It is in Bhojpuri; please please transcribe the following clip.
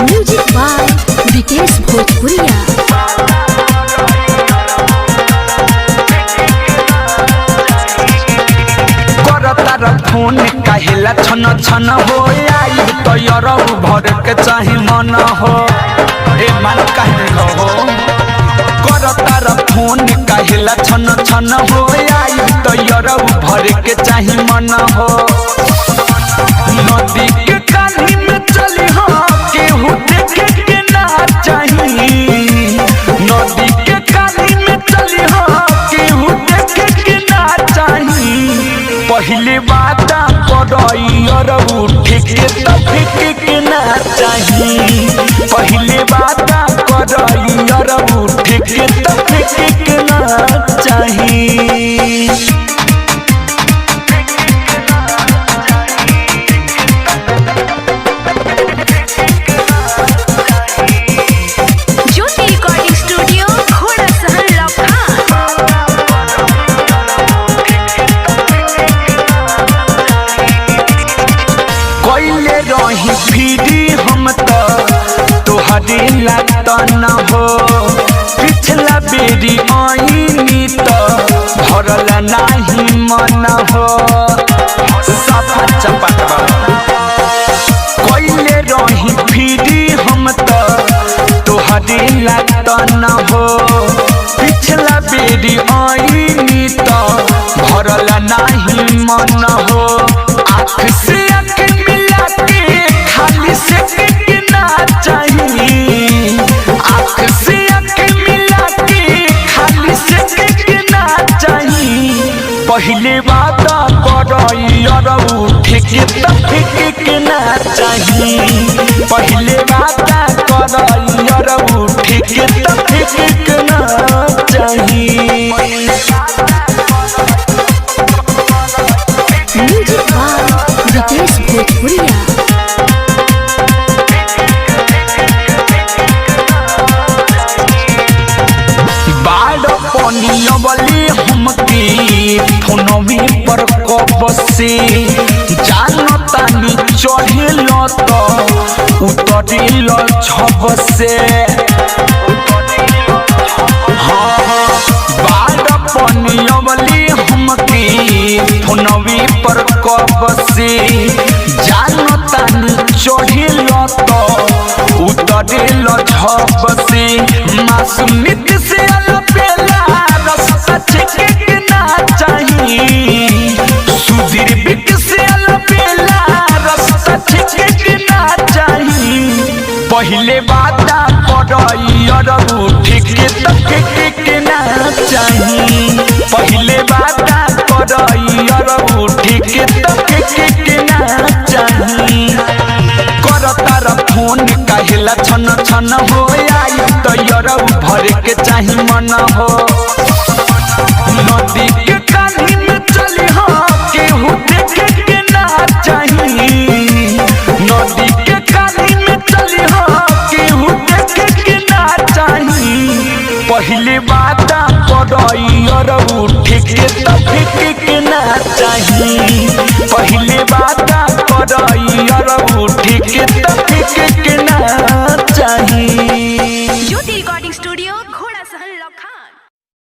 म्यूजिक बाय विकेश भोजपुरिया। फोन कहेला छन छन हो आई तो यार भर के चाहे मन हो ए मन कहे हो करतार फोन कहेला छन छन हो आई तो यार भर के चाहे मन हो नदी के कानी में चली हो केहू देखे के ना चाही नदी के कानी में चली हो केहू देखे के ना चाही पहले बात और उठे के तफिक के ना चाही पहले बात कर और उठे के तफिक के ना चाही ज्योति रिकॉर्डिंग स्टूडियो घोड़ा सहन लखा। कोइले रही फिरी हम तो तोहरे लागत न हो पिछला बेरी आईनी तो भरल नहीं मन हो सफा चपट कोइले रही फिरी हम तो तोहरे लागत न हो पिछला बेरी आईनी तो भरल नहीं मन हो आँख से आँख मिला के खाली से ना चाहिए आँख से आँख मिला के खाली से ना चाहिए पहले बात कर और उठे के तफिक के ना चाहिए पहले बात कर और उठे के तफिक के ना चाहिए म्यूजिक बाय विकेश भोजपुरिया। बाड़ पनिया वाली हमके फोनवी पर कब से जानतानी चढ़ेल तो उतरेल छब से हाँ बाड़ पनिया वाली हमके फोनवी पर कब से जानतानी चढ़ेल तो उतरेल छब से मासूमियत से अलबेला रास्ता छेके ना चाहिए सुधीर बिक से अलबेला रास्ता छेके ना चाहिए पहले बात कर और उठे के तफिक के ना चाहिए पहले बात कर और उठे के तफिक के ना चाहिए करतार फोन कहेला छन छन हो आई तो यार भर के चाहे मन हो नदी के कानी में चली हो केहू देखे के ना चाही नदी के कानी में चली हो केहू देखे के ना चाही पहले बात कर और उठे के तफिक के ना चाही पहले बात कर और उठे के